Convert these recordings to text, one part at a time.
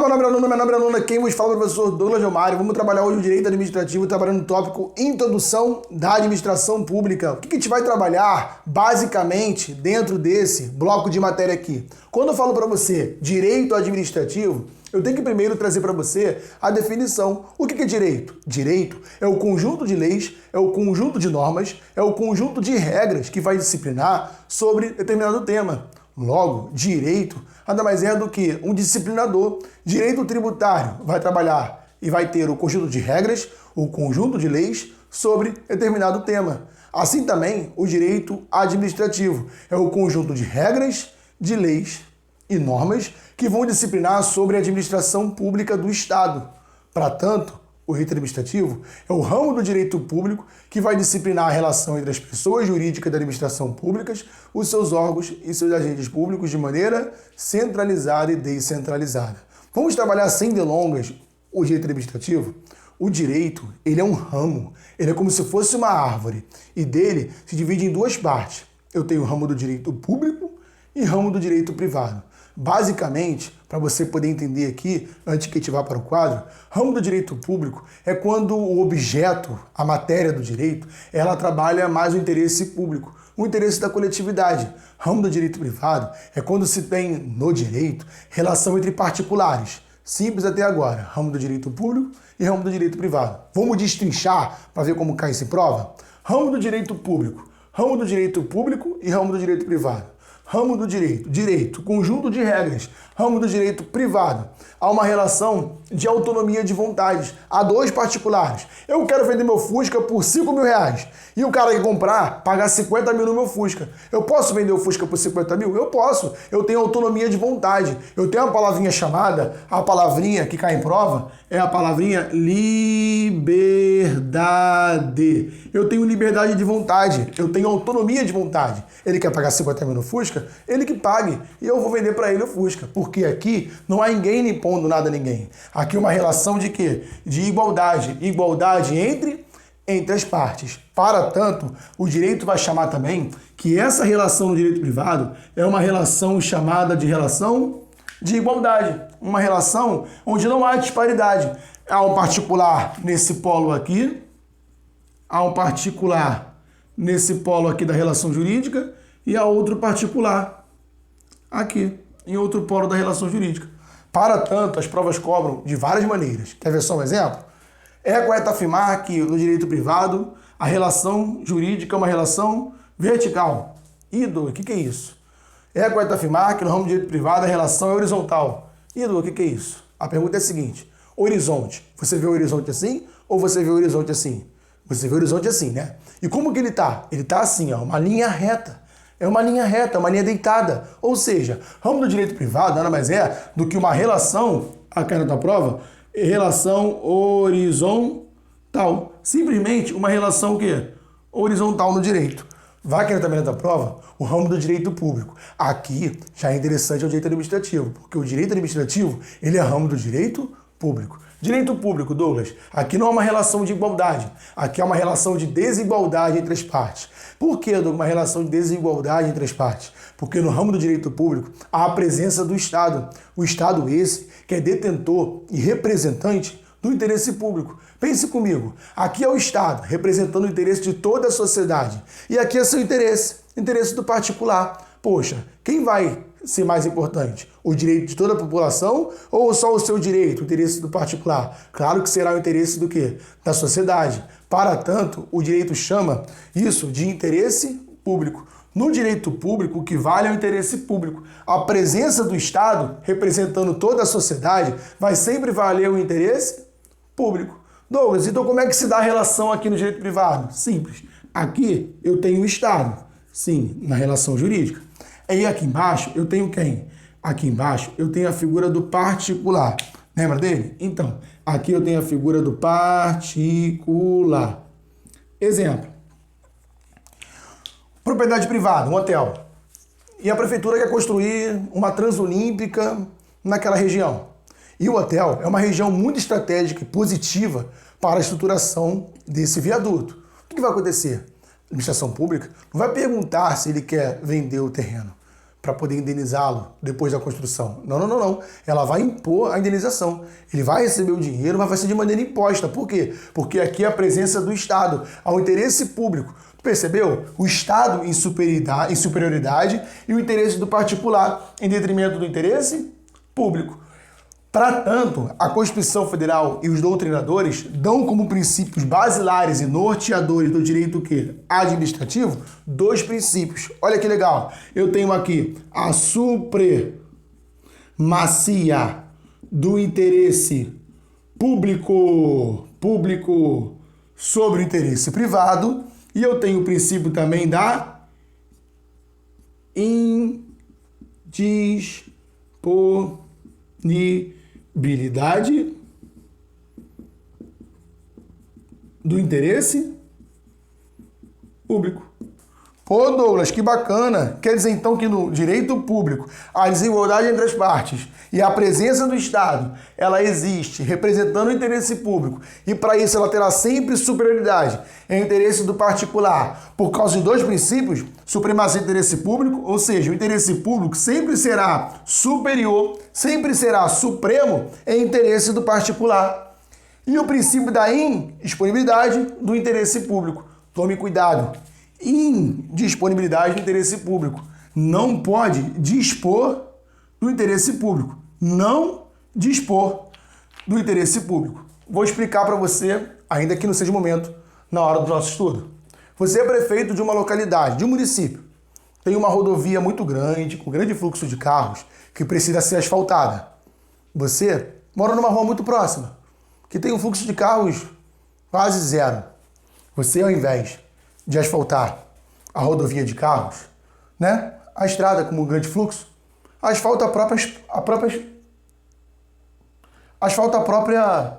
meu nome é Aluno, quem vos fala é o professor Douglas Delmário. Vamos trabalhar hoje o direito administrativo, trabalhando no tópico Introdução da Administração Pública. O que a gente vai trabalhar, basicamente, dentro desse bloco de matéria aqui? Quando eu falo para você direito administrativo, eu tenho que primeiro trazer para você a definição. O que é direito? Direito é o conjunto de leis, é o conjunto de normas, é o conjunto de regras que vai disciplinar sobre determinado tema. Logo, direito nada mais é do que um disciplinador. Direito tributário vai trabalhar e vai ter o conjunto de regras, o conjunto de leis sobre determinado tema. Assim também, o direito administrativo é o conjunto de regras, de leis e normas que vão disciplinar sobre a administração pública do Estado. Para tanto, o direito administrativo é o ramo do direito público que vai disciplinar a relação entre as pessoas jurídicas da administração públicas, os seus órgãos e seus agentes públicos de maneira centralizada e descentralizada. Vamos trabalhar sem delongas o direito administrativo? O direito, ele é um ramo, ele é como se fosse uma árvore e dele se divide em duas partes. Eu tenho o ramo do direito público e ramo do direito privado. Basicamente, para você poder entender aqui, antes que a gente vá para o quadro, ramo do direito público é quando o objeto, a matéria do direito, ela trabalha mais o interesse público, o interesse da coletividade. Ramo do direito privado é quando se tem no direito relação entre particulares. Simples até agora, ramo do direito público e ramo do direito privado. Vamos destrinchar para ver como cai se prova? Ramo do direito público e ramo do direito privado. Ramo do direito, conjunto de regras. Ramo do direito privado, há uma relação de autonomia de vontades. Há dois particulares. Eu quero vender meu Fusca por R$5.000 e o cara que comprar, pagar 50 mil no meu Fusca. Eu posso vender o Fusca por 50 mil? Eu posso. Eu tenho autonomia de vontade. Eu tenho uma palavrinha chamada, a palavrinha que cai em prova, é a palavrinha liberdade. Eu tenho liberdade de vontade. Eu tenho autonomia de vontade. Ele quer pagar 50 mil no Fusca? Ele que pague. E eu vou vender para ele o Fusca. Porque aqui não há ninguém impondo nada a ninguém. Aqui é uma relação de quê? De igualdade. Igualdade entre as partes. Para tanto, o direito vai chamar também que essa relação no direito privado é uma relação chamada de relação de igualdade. Uma relação onde não há disparidade. Há um particular nesse polo aqui, há um particular nesse polo aqui da relação jurídica e há outro particular aqui, em outro polo da relação jurídica. Para tanto, as provas cobram de várias maneiras. Quer ver só um exemplo? É correto afirmar que no direito privado a relação jurídica é uma relação vertical. Ídolo, o que é isso? É correto afirmar que no ramo do direito privado a relação é horizontal. Ídolo, o que é isso? A pergunta é a seguinte: horizonte, você vê o horizonte assim ou você vê o horizonte assim? Você vê o horizonte assim, né? E como que ele tá? Ele tá assim, ó, uma linha reta. É uma linha reta, uma linha deitada. Ou seja, ramo do direito privado nada mais é do que uma relação, a cara da prova, relação horizontal. Simplesmente uma relação o quê? Horizontal no direito. Vai querer também da prova? O ramo do direito público. Aqui já é interessante o direito administrativo, porque o direito administrativo, ele é ramo do direito público. Direito público, Douglas, aqui não é uma relação de igualdade, aqui é uma relação de desigualdade entre as partes. Por que, Douglas, uma relação de desigualdade entre as partes? Porque no ramo do direito público há a presença do Estado. O Estado esse que é detentor e representante do interesse público. Pense comigo, aqui é o Estado representando o interesse de toda a sociedade e aqui é seu interesse do particular. Poxa, quem vai ser mais importante? O direito de toda a população ou só o seu direito, o interesse do particular? Claro que será o interesse do quê? Da sociedade. Para tanto, o direito chama isso de interesse público. No direito público, o que vale é o interesse público. A presença do Estado, representando toda a sociedade, vai sempre valer o interesse público. Douglas, então como é que se dá a relação aqui no direito privado? Simples. Aqui eu tenho o Estado, sim, na relação jurídica. E aqui embaixo eu tenho quem? Aqui embaixo eu tenho a figura do particular. Lembra dele? Então, aqui eu tenho a figura do particular. Exemplo. Propriedade privada, um hotel. E a prefeitura quer construir uma transolímpica naquela região. E o hotel é uma região muito estratégica e positiva para a estruturação desse viaduto. O que vai acontecer? A administração pública não vai perguntar se ele quer vender o terreno. para poder indenizá-lo depois da construção. Não, não, não, não. Ela vai impor a indenização. Ele vai receber o dinheiro, mas vai ser de maneira imposta. Por quê? Porque aqui é a presença do Estado, ao interesse público. Percebeu? O Estado em superioridade e o interesse do particular em detrimento do interesse público. Para tanto, a Constituição Federal e os doutrinadores dão como princípios basilares e norteadores do direito administrativo 2 princípios. Olha que legal. Eu tenho aqui a supremacia do interesse público sobre o interesse privado, e eu tenho o princípio também da indisponibilidade do interesse público. Pô, Douglas, que bacana! Quer dizer, então, que no direito público, a desigualdade entre as partes e a presença do Estado, ela existe representando o interesse público, e para isso ela terá sempre superioridade em interesse do particular, por causa de 2 princípios: supremacia do interesse público, ou seja, o interesse público sempre será superior, sempre será supremo em interesse do particular. E o princípio da indisponibilidade do interesse público. Tome cuidado. Indisponibilidade do interesse público. Não pode dispor do interesse público. Não dispor do interesse público. Vou explicar para você, ainda que não seja o momento, na hora do nosso estudo. Você é prefeito de uma localidade, de um município. Tem uma rodovia muito grande, com grande fluxo de carros, que precisa ser asfaltada. Você mora numa rua muito próxima, que tem um fluxo de carros quase zero. Você, ao invés de asfaltar a rodovia de carros, né? A estrada com um grande fluxo, asfalta a própria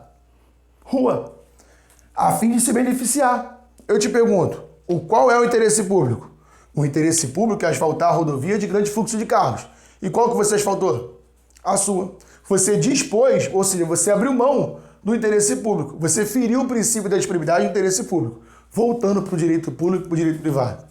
rua, a fim de se beneficiar. Eu te pergunto, qual é o interesse público? O interesse público é asfaltar a rodovia de grande fluxo de carros. E qual que você asfaltou? A sua. Você dispôs, ou seja, você abriu mão do interesse público. Você feriu o princípio da disponibilidade do interesse público. Voltando para o direito público e para o direito privado.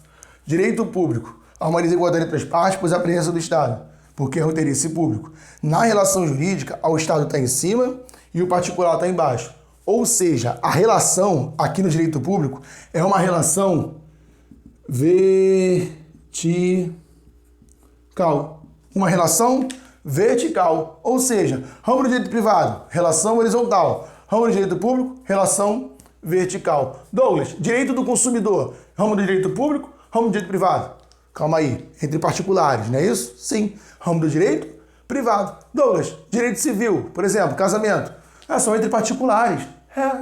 Direito público, há uma desigualdade entre as partes, pois a presença do Estado, porque é o interesse público. Na relação jurídica, o Estado está em cima e o particular está embaixo. Ou seja, a relação aqui no direito público é uma relação vertical. Uma relação vertical. Ou seja, ramo do direito privado, relação horizontal. Ramo do direito público, relação vertical. Douglas, direito do consumidor, ramo do direito público, ramo do direito privado. Calma aí, entre particulares, não é isso? Sim. Ramo do direito privado. Douglas, direito civil, por exemplo, casamento. São entre particulares.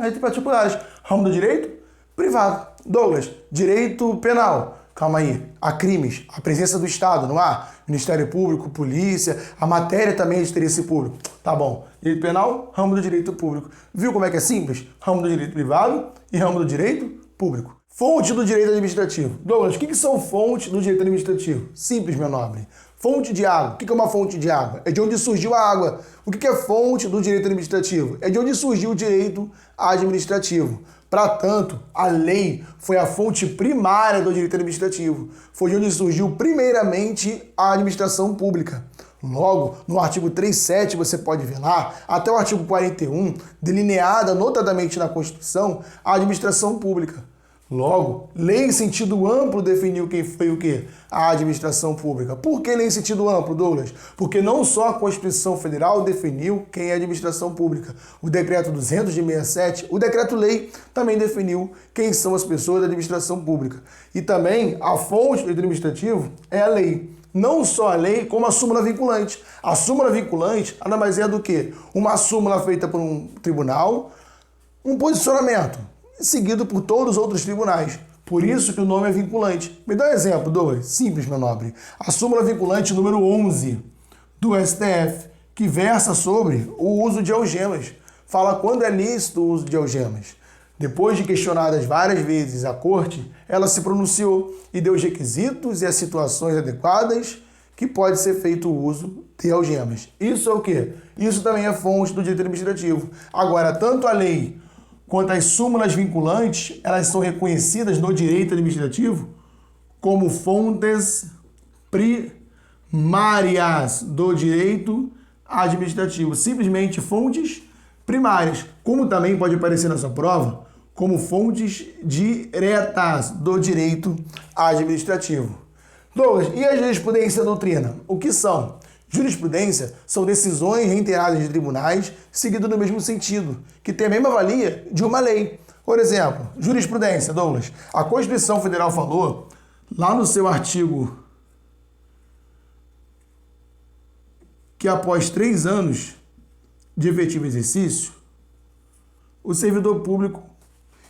Entre particulares. Ramo do direito privado. Douglas, direito penal. Calma aí, há crimes, a presença do Estado, não há? Ministério Público, polícia, a matéria também é de interesse público. Tá bom, direito penal, ramo do direito público. Viu como é que é simples? Ramo do direito privado e ramo do direito público. Fonte do direito administrativo. Douglas, o que são fontes do direito administrativo? Simples, meu nobre. Fonte de água. O que é uma fonte de água? É de onde surgiu a água. O que é fonte do direito administrativo? É de onde surgiu o direito administrativo. Para tanto, a lei foi a fonte primária do direito administrativo. Foi de onde surgiu primeiramente a administração pública. Logo, no artigo 37, você pode ver lá, até o artigo 41, delineada notadamente na Constituição, a administração pública. Logo, lei em sentido amplo definiu quem foi o quê? A administração pública. Por que lei em sentido amplo, Douglas? Porque não só a Constituição Federal definiu quem é a administração pública. O decreto 200 de 67, o decreto-lei também definiu quem são as pessoas da administração pública. E também a fonte do administrativo é a lei. Não só a lei, como a súmula vinculante. A súmula vinculante nada mais é do que uma súmula feita por um tribunal, um posicionamento seguido por todos os outros tribunais. Por isso que o nome é vinculante. Me dá um exemplo, Douglas. Simples, meu nobre. A súmula vinculante número 11 do STF, que versa sobre o uso de algemas. Fala quando é lícito o uso de algemas. Depois de questionadas várias vezes a corte, ela se pronunciou e deu os requisitos e as situações adequadas que pode ser feito o uso de algemas. Isso é o quê? Isso também é fonte do direito administrativo. Agora, tanto a lei quanto as súmulas vinculantes, elas são reconhecidas no direito administrativo como fontes primárias do direito administrativo. Simplesmente fontes primárias, como também pode aparecer na sua prova, como fontes diretas do direito administrativo. Douglas, e a jurisprudência e a doutrina? O que são? Jurisprudência são decisões reiteradas de tribunais seguindo no mesmo sentido, que tem a mesma valia de uma lei. Por exemplo, jurisprudência, Douglas. A Constituição Federal falou, lá no seu artigo, que após 3 anos de efetivo exercício, o servidor público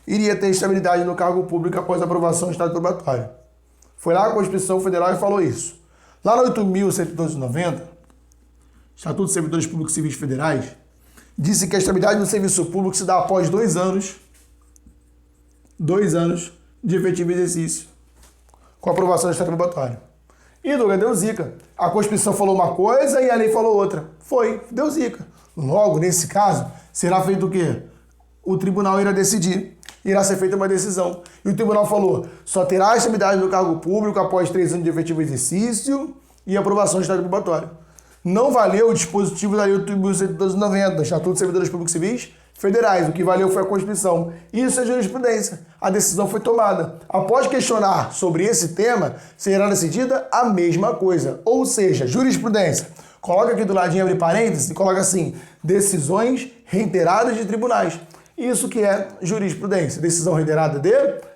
iria ter estabilidade no cargo público após a aprovação do Estado probatório. Foi lá a Constituição Federal e falou isso. Lá no 8.190, Estatuto dos Servidores Públicos Civis Federais, disse que a estabilidade do serviço público se dá após 2 anos de efetivo exercício, com a aprovação do Estado probatório. E Douglas, deu zica. A Constituição falou uma coisa e a lei falou outra. Deu zica. Logo, nesse caso, será feito o quê? O tribunal irá decidir. Irá ser feita uma decisão. E o tribunal falou, só terá a estabilidade do cargo público após 3 anos de efetivo exercício e aprovação do Estado probatório. Não valeu o dispositivo da Lei 8.190, Estatuto dos Servidores Públicos Civis Federais. O que valeu foi a Constituição. Isso é jurisprudência. A decisão foi tomada. Após questionar sobre esse tema, será decidida a mesma coisa. Ou seja, jurisprudência. Coloca aqui do ladinho, abre parênteses, e coloca assim, decisões reiteradas de tribunais. Isso que é jurisprudência. Decisão reiterada de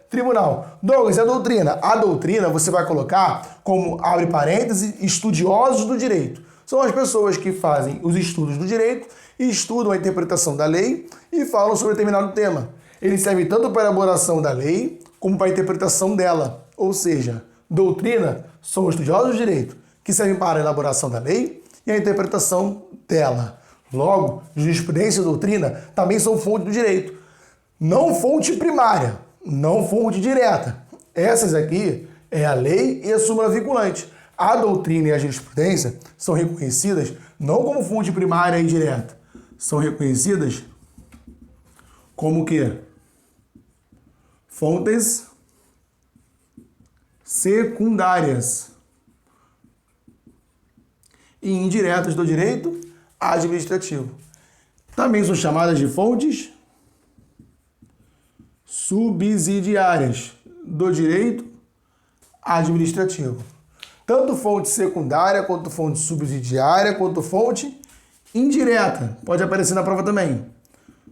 tribunal. Douglas, e a doutrina? A doutrina você vai colocar como, abre parênteses, estudiosos do direito. São as pessoas que fazem os estudos do direito e estudam a interpretação da lei e falam sobre determinado tema. Eles servem tanto para a elaboração da lei como para a interpretação dela. Ou seja, doutrina são os estudiosos do direito que servem para a elaboração da lei e a interpretação dela. Logo, jurisprudência e doutrina também são fonte do direito. Não fonte primária, não fonte direta. Essas aqui é a lei e a súmula vinculante. A doutrina e a jurisprudência são reconhecidas não como fonte primária e direta, são reconhecidas como o quê? Fontes secundárias e indiretas do direito administrativo. Também são chamadas de fontes subsidiárias do direito administrativo. Tanto fonte secundária, quanto fonte subsidiária, quanto fonte indireta. Pode aparecer na prova também.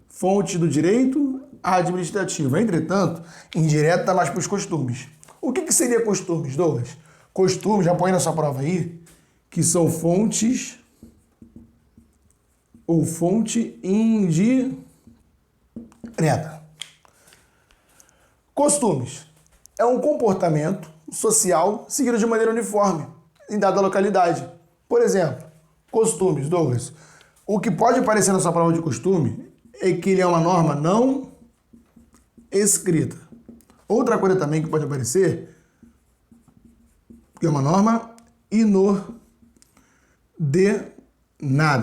Fonte do direito administrativo. Entretanto, indireta está mais para os costumes. O que seria costumes, Douglas? Costumes, já põe na sua prova aí, que são fontes ou fonte indireta. Costumes é um comportamento social seguido de maneira uniforme em dada localidade. Por exemplo, costumes, Douglas. O que pode aparecer na sua prova de costume é que ele é uma norma não escrita. Outra coisa também que pode aparecer é uma norma inordenada.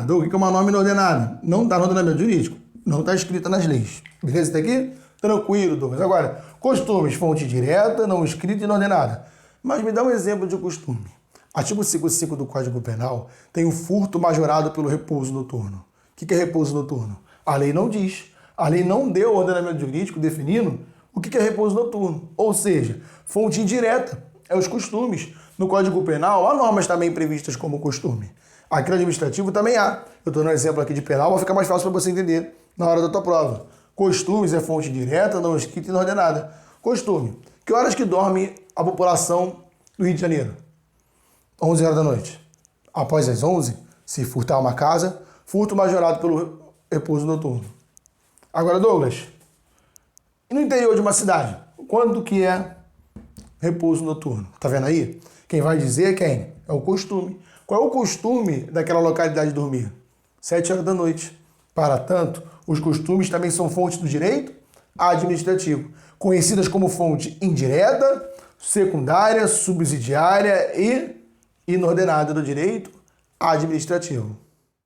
Douglas, o que é uma norma inordenada? Não está no ordenamento jurídico, não está escrita nas leis. Beleza até aqui? Tranquilo, Douglas. Agora, costumes, fonte direta, não escrita e inordenada. Mas me dá um exemplo de costume. Artigo 55 do Código Penal tem o furto majorado pelo repouso noturno. O que é repouso noturno? A lei não diz. A lei não deu o ordenamento jurídico definindo o que é repouso noturno. Ou seja, fonte indireta é os costumes. No Código Penal há normas também previstas como costume. Aqui no administrativo também há. Eu estou no exemplo aqui de penal, vai ficar mais fácil para você entender na hora da tua prova. Costumes é fonte direta, não escrita e não ordenada. Costume. Que horas que dorme a população do Rio de Janeiro? 11 horas da noite. Após as 11, se furtar uma casa, furto majorado pelo repouso noturno. Agora, Douglas, e no interior de uma cidade, quando que é repouso noturno? Tá vendo aí? Quem vai dizer é quem? É o costume. Qual é o costume daquela localidade de dormir? 7 horas da noite. Para tanto, os costumes também são fontes do direito administrativo, conhecidas como fonte indireta, secundária, subsidiária e inordenada do direito administrativo.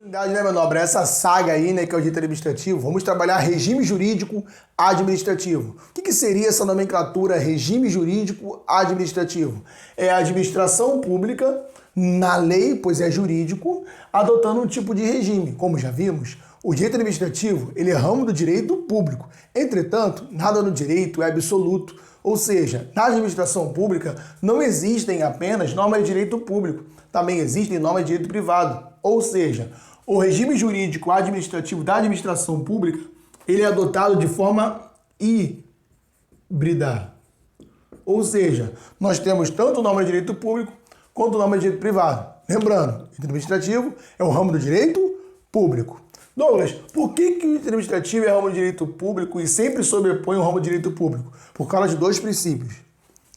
Né, meu nobre? Essa saga aí, né, que é o direito administrativo, vamos trabalhar regime jurídico administrativo. O que seria essa nomenclatura regime jurídico administrativo? É a administração pública na lei, pois é jurídico, adotando um tipo de regime. Como já vimos, o direito administrativo ele é ramo do direito público. Entretanto, nada no direito é absoluto. Ou seja, na administração pública não existem apenas normas de direito público, também existem normas de direito privado. Ou seja, o regime jurídico administrativo da administração pública ele é adotado de forma híbrida. Ou seja, nós temos tanto norma de direito público quanto norma de direito privado. Lembrando, o direito administrativo é o ramo do direito público. Douglas, por que o direito administrativo é ramo de direito público e sempre sobrepõe o ramo de direito público? Por causa de dois princípios.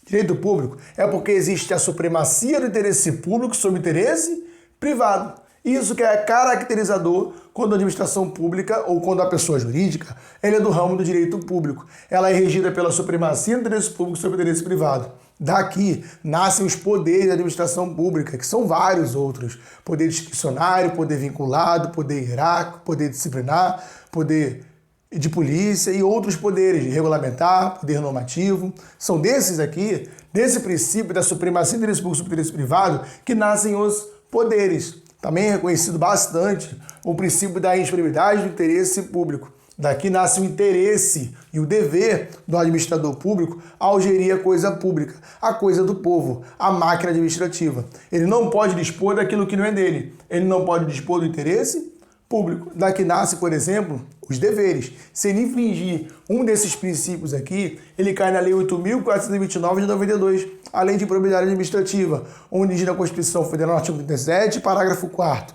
Direito público é porque existe a supremacia do interesse público sobre o interesse privado. Isso que é caracterizador quando a administração pública ou quando a pessoa jurídica ela é do ramo do direito público. Ela é regida pela supremacia do interesse público sobre o interesse privado. Daqui nascem os poderes da administração pública, que são vários outros. Poder discricionário, poder vinculado, poder hierárquico, poder disciplinar, poder de polícia e outros poderes, de regulamentar, poder normativo. São desses aqui, desse princípio da supremacia do interesse público sobre o interesse privado, que nascem os poderes. Também é reconhecido bastante o princípio da inexpressibilidade do interesse público. Daqui nasce o interesse e o dever do administrador público ao gerir a coisa pública, a coisa do povo, a máquina administrativa. Ele não pode dispor daquilo que não é dele. Ele não pode dispor do interesse público. Daqui nasce, por exemplo, os deveres. Se ele infringir um desses princípios aqui, ele cai na Lei 8.429 de 92, a Lei de Improbidade Administrativa, onde diz na Constituição Federal, no artigo 37, parágrafo 4º,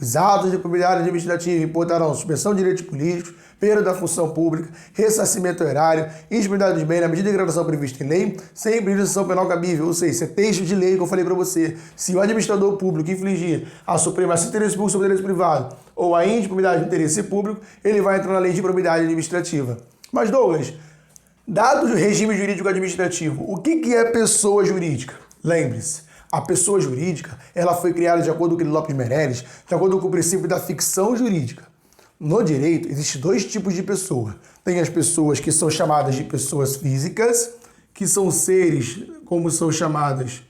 os atos de improbidade administrativa importarão suspensão de direitos políticos, perda da função pública, ressarcimento erário, indisponibilidade de bem na medida de degradação prevista em lei, sem prejudicação penal cabível, ou seja, isso é texto de lei que eu falei para você. Se o administrador público infligir a supremacia do interesse público sobre o interesse privado ou a indisponibilidade do interesse público, ele vai entrar na lei de improbidade administrativa. Mas, Douglas, dado o regime jurídico administrativo, o que é pessoa jurídica? Lembre-se, a pessoa jurídica ela foi criada de acordo com o Lopes Meireles, de acordo com o princípio da ficção jurídica. No direito, existem dois tipos de pessoa. Tem as pessoas que são chamadas de pessoas físicas, que são seres, como são chamadas,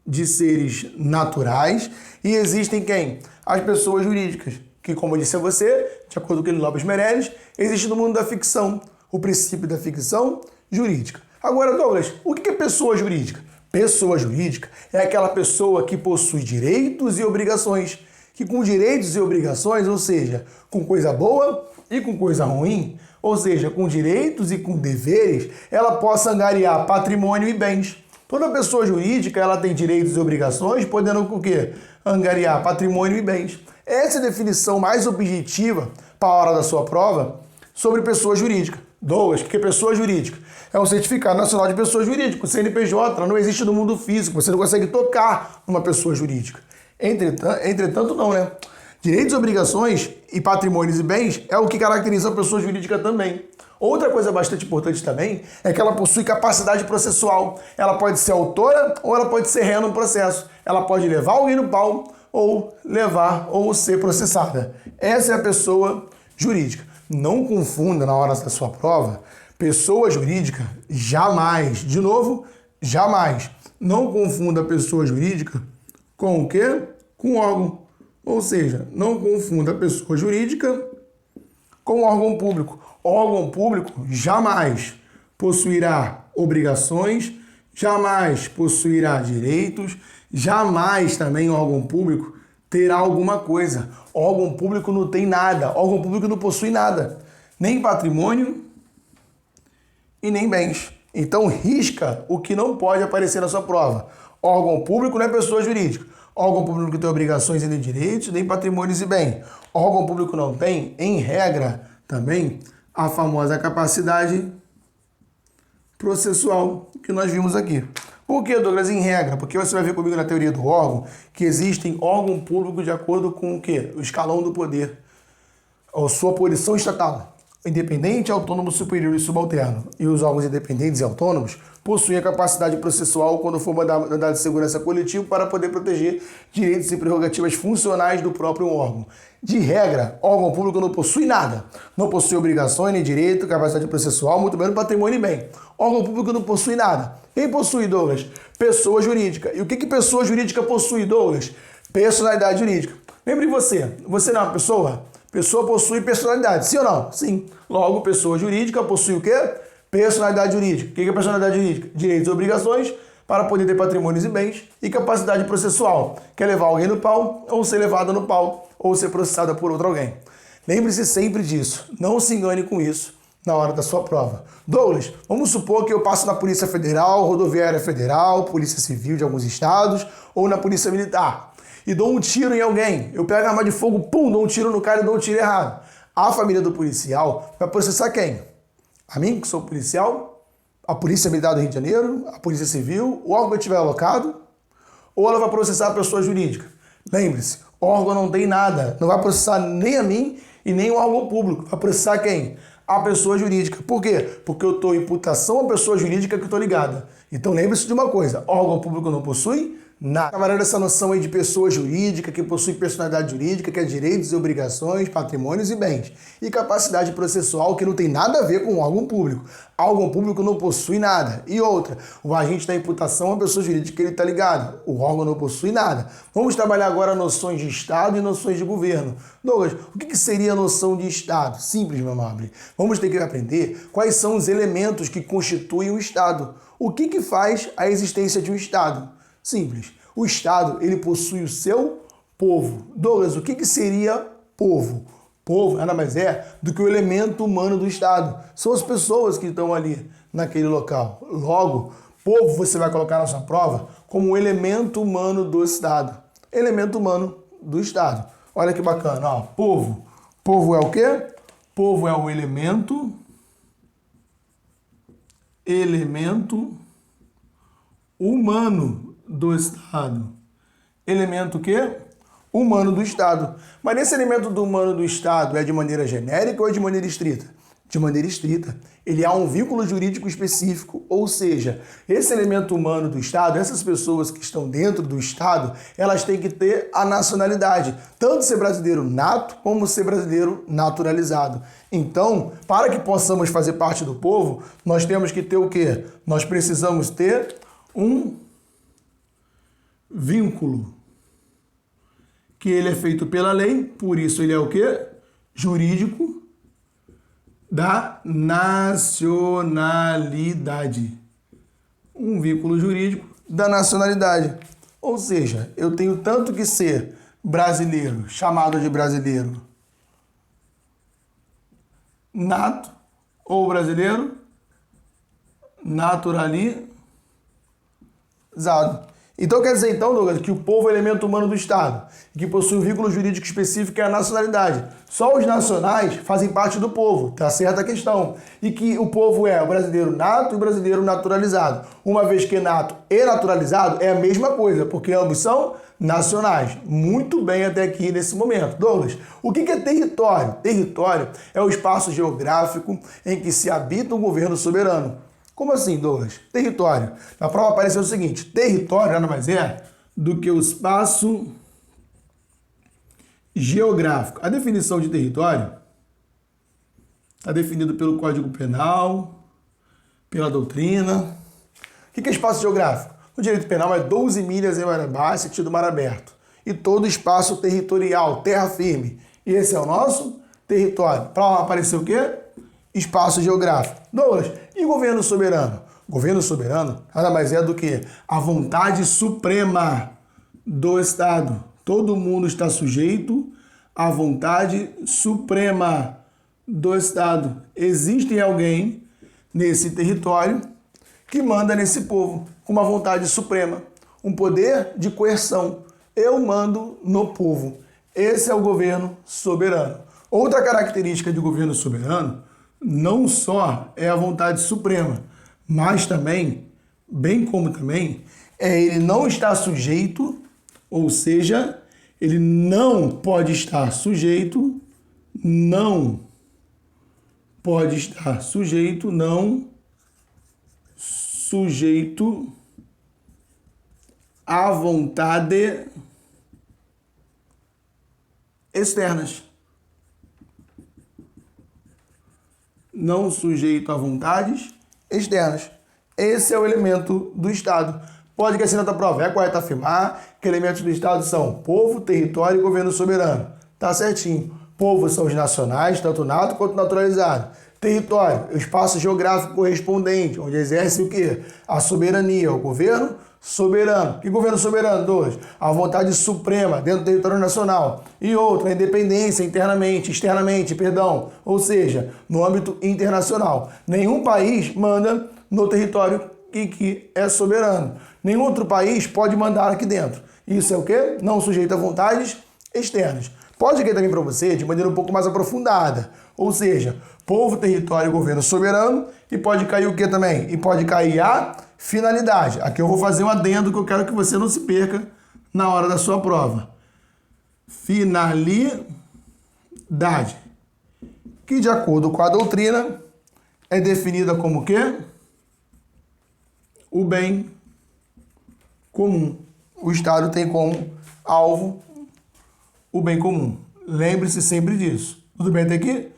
de seres naturais. E existem quem? As pessoas jurídicas, que, como eu disse a você, de acordo com o Lopes Meireles, existe no mundo da ficção, o princípio da ficção jurídica. Agora, Douglas, o que é pessoa jurídica? Pessoa jurídica é aquela pessoa que possui direitos e obrigações, que com direitos e obrigações, ou seja, com coisa boa e com coisa ruim, ou seja, com direitos e com deveres, ela possa angariar patrimônio e bens. Toda pessoa jurídica ela tem direitos e obrigações, podendo o quê? Angariar patrimônio e bens. Essa é a definição mais objetiva para a hora da sua prova sobre pessoa jurídica. Douglas, o que é pessoa jurídica? É um certificado nacional de pessoa jurídica, o CNPJ, não existe no mundo físico, você não consegue tocar numa pessoa jurídica. Entretanto, não, né? Direitos, obrigações e patrimônios e bens é o que caracteriza a pessoa jurídica também. Outra coisa bastante importante também é que ela possui capacidade processual. Ela pode ser autora ou ela pode ser réu no processo. Ela pode levar alguém no pau ou levar ou ser processada. Essa é a pessoa jurídica. Não confunda na hora da sua prova, pessoa jurídica, jamais. De novo, jamais. Não confunda a pessoa jurídica com o quê? Com órgão. Ou seja, não confunda a pessoa jurídica com órgão público. Órgão público jamais possuirá obrigações, jamais possuirá direitos, jamais também órgão público terá alguma coisa. Órgão público não tem nada. Órgão público não possui nada. Nem patrimônio e nem bens. Então risca o que não pode aparecer na sua prova. Órgão público não é pessoa jurídica. Órgão público não tem obrigações e nem direitos, nem patrimônios e bem. Órgão público não tem, em regra, também, a famosa capacidade processual que nós vimos aqui. Por que, Douglas? Em regra, porque você vai ver comigo na teoria do órgão que existem órgão público de acordo com o quê? O escalão do poder, a sua posição estatal. Independente, autônomo, superior e subalterno. E os órgãos independentes e autônomos possuem a capacidade processual quando for mandado de segurança coletivo para poder proteger direitos e prerrogativas funcionais do próprio órgão. De regra, órgão público não possui nada. Não possui obrigações, nem direito, capacidade processual, muito menos patrimônio e bem. Órgão público não possui nada. Quem possui, Douglas? Pessoa jurídica. E o que pessoa jurídica possui, Douglas? Personalidade jurídica. Lembre você não é uma pessoa? Pessoa possui personalidade, sim ou não? Sim. Logo, pessoa jurídica possui o quê? Personalidade jurídica. O que é personalidade jurídica? Direitos e obrigações para poder ter patrimônios e bens e capacidade processual. Quer levar alguém no pau, ou ser levada no pau, ou ser processada por outro alguém. Lembre-se sempre disso. Não se engane com isso na hora da sua prova. Douglas, vamos supor que eu passo na Polícia Federal, Rodoviária Federal, Polícia Civil de alguns estados, ou na Polícia Militar, e dou um tiro em alguém. Eu pego a arma de fogo, pum, dou um tiro no cara e dou um tiro errado. A família do policial vai processar quem? A mim, que sou policial? A Polícia Militar do Rio de Janeiro? A Polícia Civil? O órgão que eu tiver alocado? Ou ela vai processar a pessoa jurídica? Lembre-se, órgão não tem nada. Não vai processar nem a mim e nem o órgão público. Vai processar quem? A pessoa jurídica. Por quê? Porque eu estou em imputação à pessoa jurídica que estou ligada. Então lembre-se de uma coisa, órgão público não possui nada. Trabalhando essa noção aí de pessoa jurídica, que possui personalidade jurídica, que é direitos e obrigações, patrimônios e bens. E capacidade processual, que não tem nada a ver com o órgão público. Órgão público não possui nada. E outra, o agente da imputação é a pessoa jurídica que ele está ligado. O órgão não possui nada. Vamos trabalhar agora noções de Estado e noções de governo. Douglas, o que seria a noção de Estado? Simples, meu nobre. Vamos ter que aprender quais são os elementos que constituem o Estado. O que faz a existência de um Estado? Simples. O Estado, ele possui o seu povo. Douglas, o que seria povo? Povo nada mais é do que o elemento humano do Estado. São as pessoas que estão ali naquele local. Logo, povo você vai colocar na sua prova como um elemento humano do Estado. Elemento humano do Estado. Olha que bacana, ó. Povo. Povo é o quê? Povo é o elemento humano do Estado. Elemento o quê? Humano do Estado. Mas esse elemento do humano do Estado é de maneira genérica ou é de maneira estrita? De maneira estrita. Ele há um vínculo jurídico específico, ou seja, esse elemento humano do Estado, essas pessoas que estão dentro do Estado, elas têm que ter a nacionalidade, tanto ser brasileiro nato como ser brasileiro naturalizado. Então, para que possamos fazer parte do povo, nós temos que ter o quê? Nós precisamos ter um vínculo, que ele é feito pela lei, por isso ele é o quê? Jurídico da nacionalidade. Um vínculo jurídico da nacionalidade. Ou seja, eu tenho tanto que ser brasileiro, chamado de brasileiro nato, ou brasileiro naturalizado. Então quer dizer, então, Douglas, que o povo é elemento humano do Estado, que possui um vínculo jurídico específico que é a nacionalidade. Só os nacionais fazem parte do povo, tá certa a questão. E que o povo é o brasileiro nato e o brasileiro naturalizado. Uma vez que nato e naturalizado é a mesma coisa, porque ambos são nacionais. Muito bem até aqui nesse momento. Douglas, o que é território? Território é o espaço geográfico em que se habita um governo soberano. Como assim, Douglas? Território. Na prova apareceu o seguinte, território nada mais é do que o espaço geográfico. A definição de território está definido pelo Código Penal, pela doutrina. O que é espaço geográfico? No direito penal é 12 milhas em mar abaixo, sentido mar aberto. E todo espaço territorial, terra firme. E esse é o nosso território. Para aparecer o quê? Espaço geográfico. Douglas, e governo soberano? Governo soberano nada mais é do que a vontade suprema do Estado. Todo mundo está sujeito à vontade suprema do Estado. Existe alguém nesse território que manda nesse povo com uma vontade suprema, um poder de coerção. Eu mando no povo. Esse é o governo soberano. Outra característica de governo soberano não só é a vontade suprema, mas também, bem como também, ele não está sujeito, ou seja, ele não pode estar sujeito, não sujeito à vontade externas. Não sujeito a vontades externas. Esse é o elemento do Estado. Pode que assim na tua prova é correto afirmar que elementos do Estado são povo, território e governo soberano. Tá certinho. Povo são os nacionais, tanto nato quanto naturalizado. Território, o espaço geográfico correspondente, onde exerce o quê? A soberania, o governo soberano. Que governo soberano? 2. A vontade suprema dentro do território nacional. E outro, a independência internamente, externamente, perdão. Ou seja, no âmbito internacional. Nenhum país manda no território que é soberano. Nenhum outro país pode mandar aqui dentro. Isso é o quê? Não sujeito a vontades externas. Pode cair também para você de maneira um pouco mais aprofundada. Ou seja, povo, território e governo soberano. E pode cair o que também? E pode cair a finalidade. Aqui eu vou fazer um adendo que eu quero que você não se perca na hora da sua prova. Finalidade. Que de acordo com a doutrina é definida como o quê? O bem comum. O Estado tem como alvo o bem comum. Lembre-se sempre disso. Tudo bem até aqui?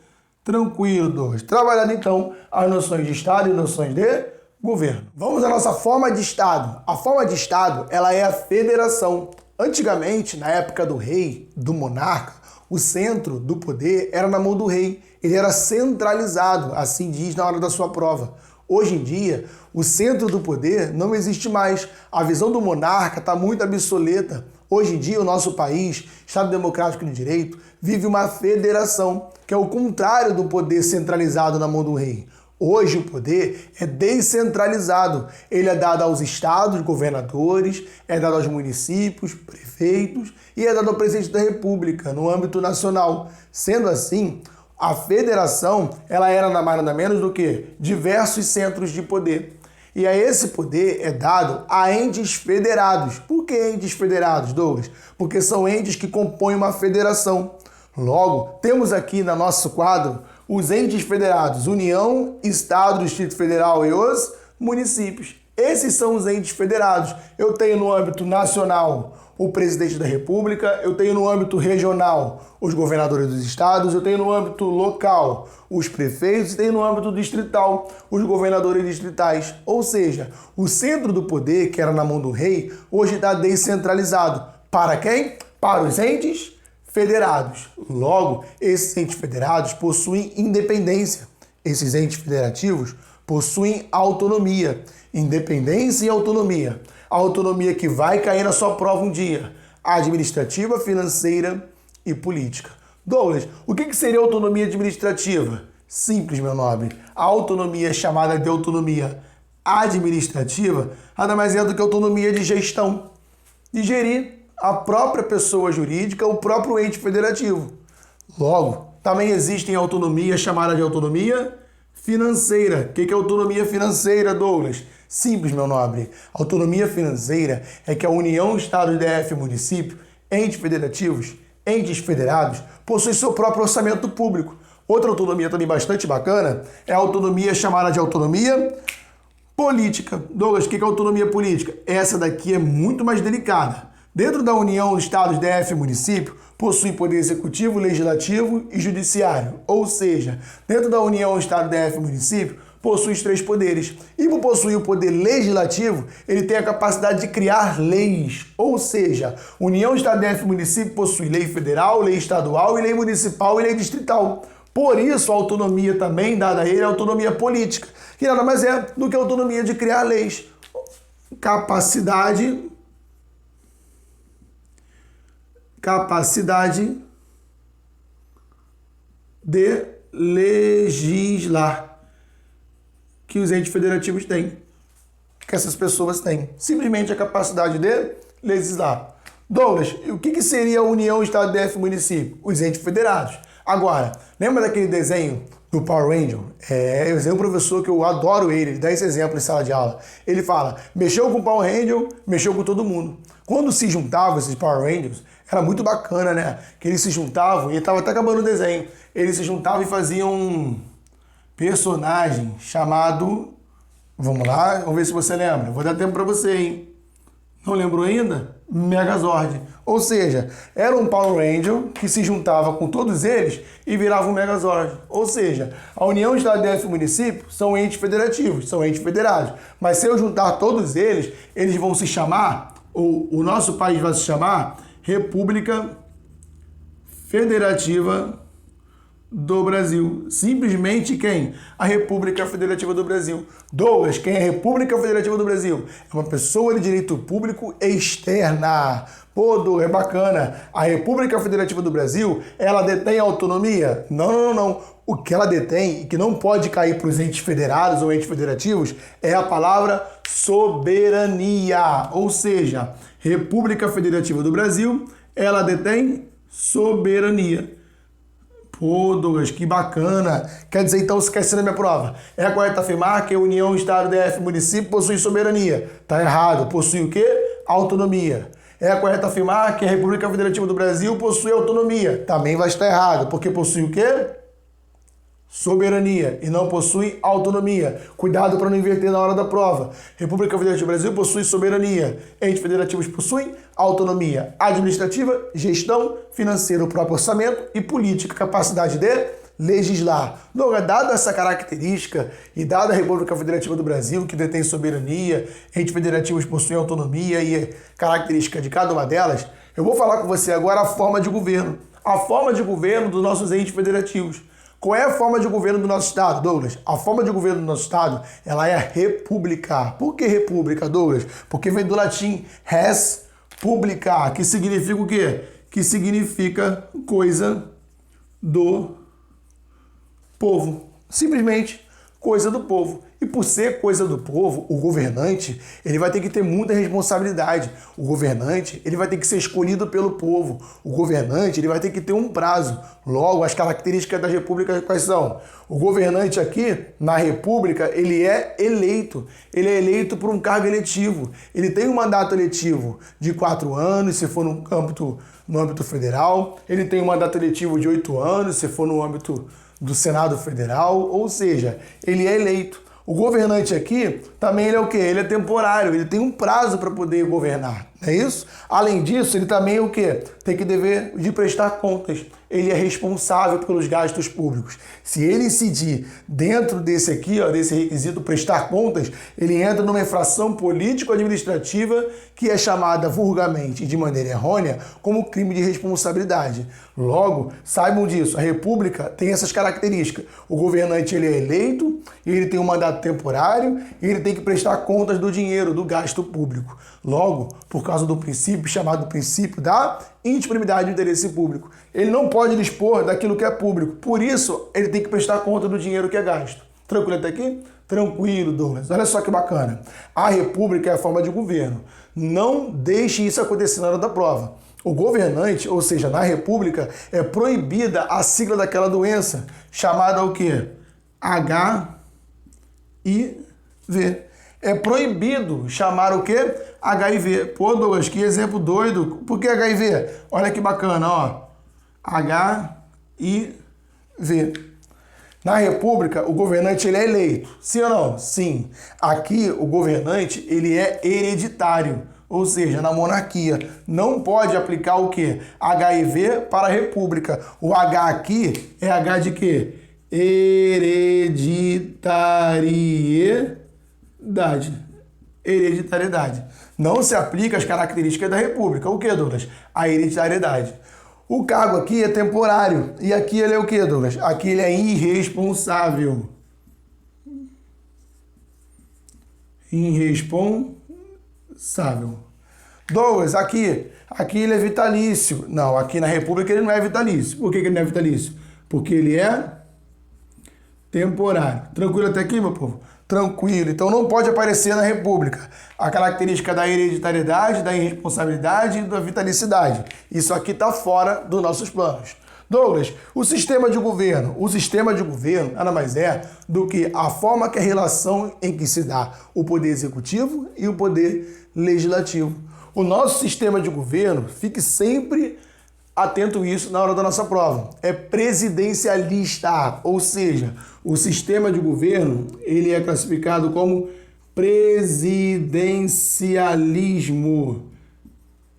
Tranquilo, Douglas. Trabalhando então as noções de Estado e noções de governo. Vamos à nossa forma de Estado. A forma de Estado, ela é a federação. Antigamente, na época do rei, do monarca, o centro do poder era na mão do rei. Ele era centralizado, assim diz na hora da sua prova. Hoje em dia, o centro do poder não existe mais. A visão do monarca está muito obsoleta. Hoje em dia, o nosso país, Estado Democrático de Direito, vive uma federação, que é o contrário do poder centralizado na mão do rei. Hoje o poder é descentralizado. Ele é dado aos estados, governadores, é dado aos municípios, prefeitos e é dado ao presidente da República no âmbito nacional. Sendo assim, a federação ela era nada mais nada menos do que diversos centros de poder. E a esse poder é dado a entes federados. Por que entes federados, Douglas? Porque são entes que compõem uma federação. Logo, temos aqui no nosso quadro os entes federados, União, Estado, Distrito Federal e os municípios. Esses são os entes federados. Eu tenho no âmbito nacional o presidente da República, eu tenho no âmbito regional os governadores dos estados, eu tenho no âmbito local os prefeitos e tenho no âmbito distrital os governadores distritais. Ou seja, o centro do poder, que era na mão do rei, hoje está descentralizado. Para quem? Para os entes federados. Logo, esses entes federados possuem independência. Esses entes federativos possuem autonomia. Independência e autonomia. A autonomia que vai cair na sua prova um dia. Administrativa, financeira e política. Douglas, o que seria autonomia administrativa? Simples, meu nobre. A autonomia chamada de autonomia administrativa nada mais é do que autonomia de gestão. De gerir a própria pessoa jurídica, o próprio ente federativo. Logo, também existem autonomias chamadas de autonomia financeira. O que é autonomia financeira, Douglas? Simples, meu nobre. Autonomia financeira é que a União, Estado, DF, município, entes federativos, entes federados, possuem seu próprio orçamento público. Outra autonomia também bastante bacana é a autonomia chamada de autonomia política. Douglas, o que é autonomia política? Essa daqui é muito mais delicada. Dentro da União, Estados, DF e município, possui poder executivo, legislativo e judiciário. Ou seja, dentro da União, Estado, DF e município, possui os 3 poderes. E por possuir o poder legislativo, ele tem a capacidade de criar leis. Ou seja, União, Estado, DF e município possui lei federal, lei estadual e lei municipal e lei distrital. Por isso, a autonomia também dada a ele é a autonomia política, que nada mais é do que a autonomia de criar leis. Capacidade de legislar que os entes federativos têm, que essas pessoas têm. Simplesmente a capacidade de legislar. Douglas, o que seria a União, Estado, DF e município? Os entes federados. Agora, lembra daquele desenho do Power Ranger? Eu tenho um professor que eu adoro ele dá esse exemplo em sala de aula. Ele fala, mexeu com o Power Ranger, mexeu com todo mundo. Quando se juntavam esses Power Rangers, era muito bacana, né? Que eles se juntavam, e estava até acabando o desenho, eles se juntavam e faziam um personagem chamado... Vamos lá, vamos ver se você lembra. Vou dar tempo para você, hein? Não lembrou ainda? Megazord. Ou seja, era um Power Ranger que se juntava com todos eles e virava um Megazord. Ou seja, a União, Estado, DF e município são entes federativos, são entes federados. Mas se eu juntar todos eles, eles vão se chamar, ou o nosso país vai se chamar República Federativa do Brasil. Simplesmente quem? A República Federativa do Brasil. Douglas, quem é a República Federativa do Brasil? É uma pessoa de direito público externa. Pô, Douglas, é bacana. A República Federativa do Brasil, ela detém autonomia? Não. O que ela detém e que não pode cair para os entes federados ou entes federativos é a palavra soberania. Ou seja, República Federativa do Brasil, ela detém soberania. Pô, Douglas, que bacana. Quer dizer, então, se quer ser na minha prova, é correto afirmar que a União, Estado, DF, município possui soberania. Tá errado. Possui o quê? Autonomia. É correto afirmar que a República Federativa do Brasil possui autonomia. Também vai estar errado, porque possui o quê? Soberania e não possui autonomia. Cuidado para não inverter na hora da prova. República Federativa do Brasil possui soberania. Entes federativos possuem autonomia administrativa, gestão, financeiro, próprio orçamento e política, capacidade de legislar. Dada essa característica e dada a República Federativa do Brasil, que detém soberania, entes federativos possuem autonomia e característica de cada uma delas, eu vou falar com você agora a forma de governo. A forma de governo dos nossos entes federativos. Qual é a forma de governo do nosso Estado, Douglas? A forma de governo do nosso Estado, ela é a república. Por que república, Douglas? Porque vem do latim res publica, que significa o quê? Que significa coisa do povo. Simplesmente coisa do povo. E por ser coisa do povo, o governante, ele vai ter que ter muita responsabilidade. O governante, ele vai ter que ser escolhido pelo povo. O governante, ele vai ter que ter um prazo. Logo, as características da república quais são? O governante aqui, na república, ele é eleito. Ele é eleito por um cargo eletivo. Ele tem um mandato eletivo de 4 anos, se for no âmbito federal. Ele tem um mandato eletivo de 8 anos, se for no âmbito do Senado Federal. Ou seja, ele é eleito. O governante aqui, também ele é o quê? Ele é temporário, ele tem um prazo para poder governar, não é isso? Além disso, ele também é o quê? Tem que dever de prestar contas. Ele é responsável pelos gastos públicos. Se ele incidir dentro desse aqui, ó, desse requisito prestar contas, ele entra numa infração político-administrativa que é chamada vulgarmente e de maneira errônea como crime de responsabilidade. Logo, saibam disso, a República tem essas características. O governante ele é eleito, ele tem um mandato temporário e ele tem que prestar contas do dinheiro, do gasto público. Logo, por causa do princípio chamado princípio da indisponibilidade do interesse público, ele não pode dispor daquilo que é público. Por isso, ele tem que prestar conta do dinheiro que é gasto. Tranquilo até aqui? Tranquilo, Douglas. Olha só que bacana. A República é a forma de governo. Não deixe isso acontecer na hora da prova. O governante, ou seja, na República, é proibida a sigla daquela doença, chamada o quê? HIV. É proibido chamar o quê? HIV. Pô, Douglas, que exemplo doido. Por que HIV? Olha que bacana, ó. HIV. Na República, o governante ele é eleito. Sim ou não? Sim. Aqui, o governante ele é hereditário. Ou seja, na monarquia. Não pode aplicar o quê? HIV para a República. O H aqui é H de quê? Hereditariedade. Não se aplica às características da República. O que, Douglas? A hereditariedade. O cargo aqui é temporário. E aqui ele é o que, Douglas? Aqui ele é irresponsável. Douglas, aqui ele é vitalício. Não, aqui na República ele não é vitalício. Por que ele não é vitalício? Porque ele é temporário. Tranquilo até aqui, meu povo? Tranquilo. Então não pode aparecer na República a característica da hereditariedade, da irresponsabilidade e da vitalicidade. Isso aqui está fora dos nossos planos. Douglas, o sistema de governo nada mais é do que a forma que a relação em que se dá o poder executivo e o poder legislativo. O nosso sistema de governo, fique sempre atento a isso na hora da nossa prova, é presidencialista, ou seja, o sistema de governo ele é classificado como Presidencialismo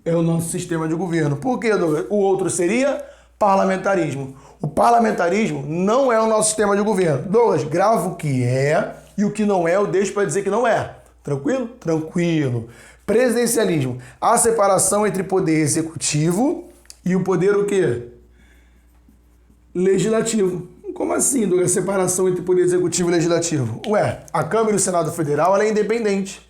é o nosso sistema de governo. Por quê, Douglas? O outro seria parlamentarismo. O parlamentarismo não é o nosso sistema de governo. Douglas, grava o que é e o que não é eu deixo para dizer que não é. Tranquilo? Tranquilo. Presidencialismo, a separação entre poder executivo e o poder o quê? Legislativo. Como assim, Douglas, a separação entre poder executivo e legislativo? Ué, a Câmara e o Senado Federal ela é independente.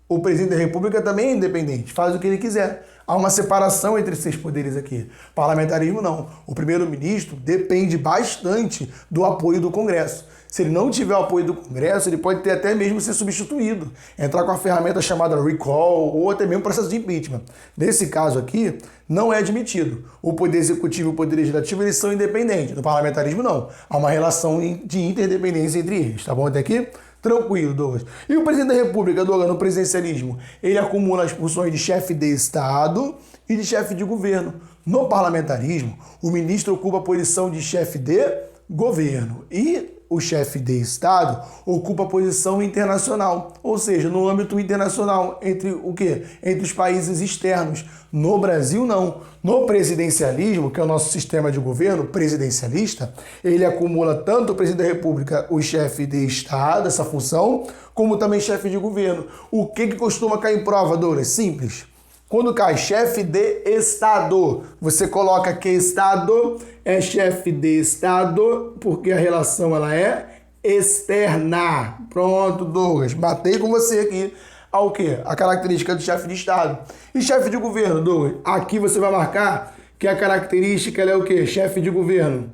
O presidente da República também é independente, faz o que ele quiser. Há uma separação entre esses poderes aqui. Parlamentarismo não. O primeiro-ministro depende bastante do apoio do Congresso. Se ele não tiver o apoio do Congresso, ele pode ter até mesmo ser substituído. Entrar com a ferramenta chamada recall ou até mesmo processo de impeachment. Nesse caso aqui, não é admitido. O poder executivo e o poder legislativo, eles são independentes. No parlamentarismo, não. Há uma relação de interdependência entre eles. Tá bom até aqui? Tranquilo, Douglas. E o presidente da República, Douglas, no presidencialismo, ele acumula as funções de chefe de Estado e de chefe de governo. No parlamentarismo, o ministro ocupa a posição de chefe de governo e o chefe de Estado ocupa a posição internacional, ou seja, no âmbito internacional, entre o quê? Entre os países externos. No Brasil, não. No presidencialismo, que é o nosso sistema de governo presidencialista, ele acumula tanto o presidente da República, o chefe de Estado, essa função, como também chefe de governo. O que costuma cair em prova, Douglas? Simples. Quando cai chefe de Estado, você coloca que Estado é chefe de Estado, porque a relação ela é externa. Pronto, Douglas, batei com você aqui. Ao quê? A característica do chefe de Estado. E chefe de governo, Douglas? Aqui você vai marcar que a característica ela é o quê? Chefe de governo.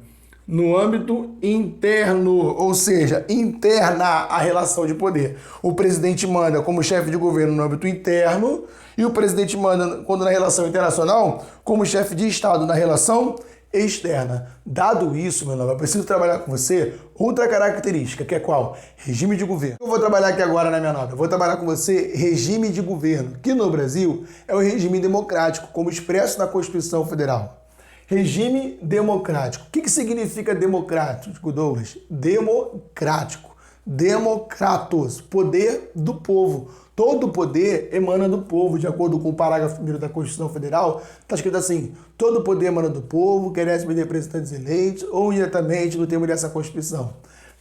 No âmbito interno, ou seja, interna a relação de poder. O presidente manda como chefe de governo no âmbito interno e o presidente manda, quando na relação internacional, como chefe de Estado na relação externa. Dado isso, meu nome, eu preciso trabalhar com você outra característica, que é qual? Regime de governo. Eu vou trabalhar aqui agora na minha nota. Eu vou trabalhar com você regime de governo, que no Brasil é o regime democrático, como expresso na Constituição Federal. Regime democrático. O que significa democrático, Douglas? Democrático. Democratos. Poder do povo. Todo poder emana do povo, de acordo com o parágrafo 1º da Constituição Federal. Está escrito assim: todo poder emana do povo, que recebe representantes eleitos ou indiretamente no termo dessa Constituição.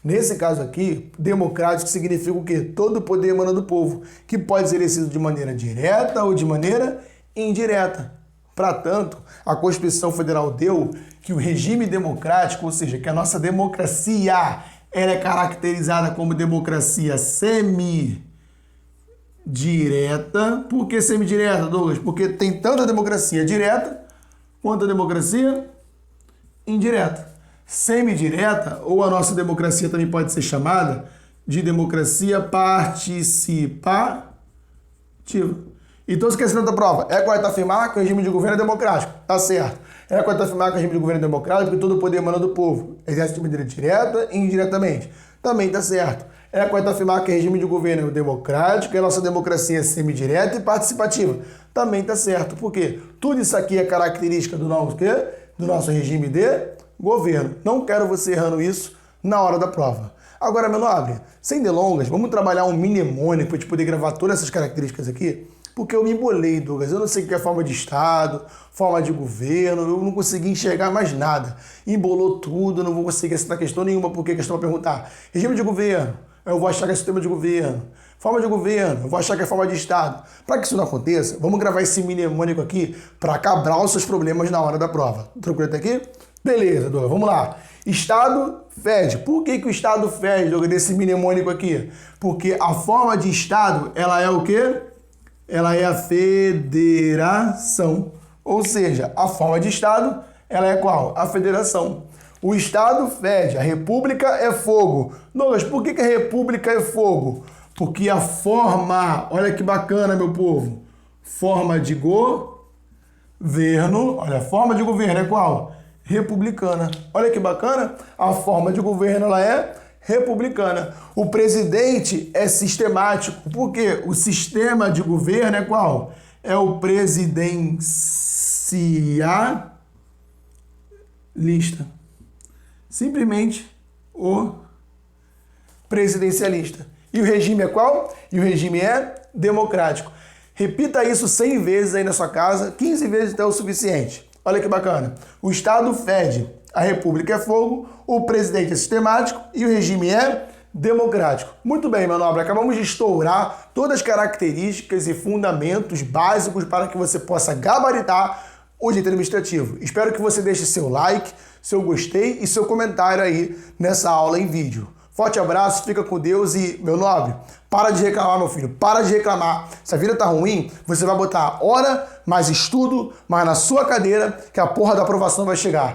Nesse caso aqui, democrático significa o quê? Todo poder emana do povo, que pode ser exercido de maneira direta ou de maneira indireta. Para tanto, a Constituição Federal deu que o regime democrático, ou seja, que a nossa democracia ela é caracterizada como democracia semidireta. Por que semidireta, Douglas? Porque tem tanto a democracia direta quanto a democracia indireta. Semidireta, ou a nossa democracia também pode ser chamada de democracia participativa. Então, se quer ser da prova, é correto afirmar que o regime de governo é democrático. Tá certo. É correto afirmar que o regime de governo é democrático e todo o poder emana do povo. Exerce de maneira direta e indiretamente. Também tá certo. É correto afirmar que o regime de governo é democrático e a nossa democracia é semidireta e participativa. Também tá certo. Por quê? Tudo isso aqui é característica do nosso quê? Do nosso regime de governo. Não quero você errando isso na hora da prova. Agora, meu nobre, sem delongas, vamos trabalhar um mnemônico para a gente poder gravar todas essas características aqui. Porque eu me embolei, Douglas. Eu não sei o que é forma de Estado, forma de governo, eu não consegui enxergar mais nada. Embolou tudo, não vou conseguir acertar questão nenhuma, porque a questão vai perguntar: regime de governo, eu vou achar que é sistema de governo. Forma de governo, eu vou achar que é forma de Estado. Para que isso não aconteça, vamos gravar esse mnemônico aqui para acabar os seus problemas na hora da prova. Tranquilo até aqui? Beleza, Douglas, vamos lá. Estado fede. Por que o Estado fede, Douglas, desse mnemônico aqui? Porque a forma de Estado, ela é o quê? Ela é a federação. Ou seja, a forma de Estado, ela é qual? A federação. O Estado fede, a república é fogo. Douglas, por que a república é fogo? Porque a forma, olha que bacana, meu povo, forma de governo, olha, a forma de governo é qual? Republicana. Olha que bacana, a forma de governo ela é republicana. O presidente é sistemático. Por quê? O sistema de governo é qual? É o presidencialista. Simplesmente o presidencialista. E o regime é qual? E o regime é democrático. Repita isso 100 vezes aí na sua casa, 15 vezes até o suficiente. Olha que bacana. O Estado fede, a República é fogo, o presidente é sistemático e o regime é democrático. Muito bem, meu nobre, acabamos de estourar todas as características e fundamentos básicos para que você possa gabaritar o direito administrativo. Espero que você deixe seu like, seu gostei e seu comentário aí nessa aula em vídeo. Forte abraço, fica com Deus e, meu nobre, para de reclamar, meu filho, para de reclamar. Se a vida tá ruim, você vai botar hora, mais estudo, mais na sua cadeira, que a porra da aprovação vai chegar.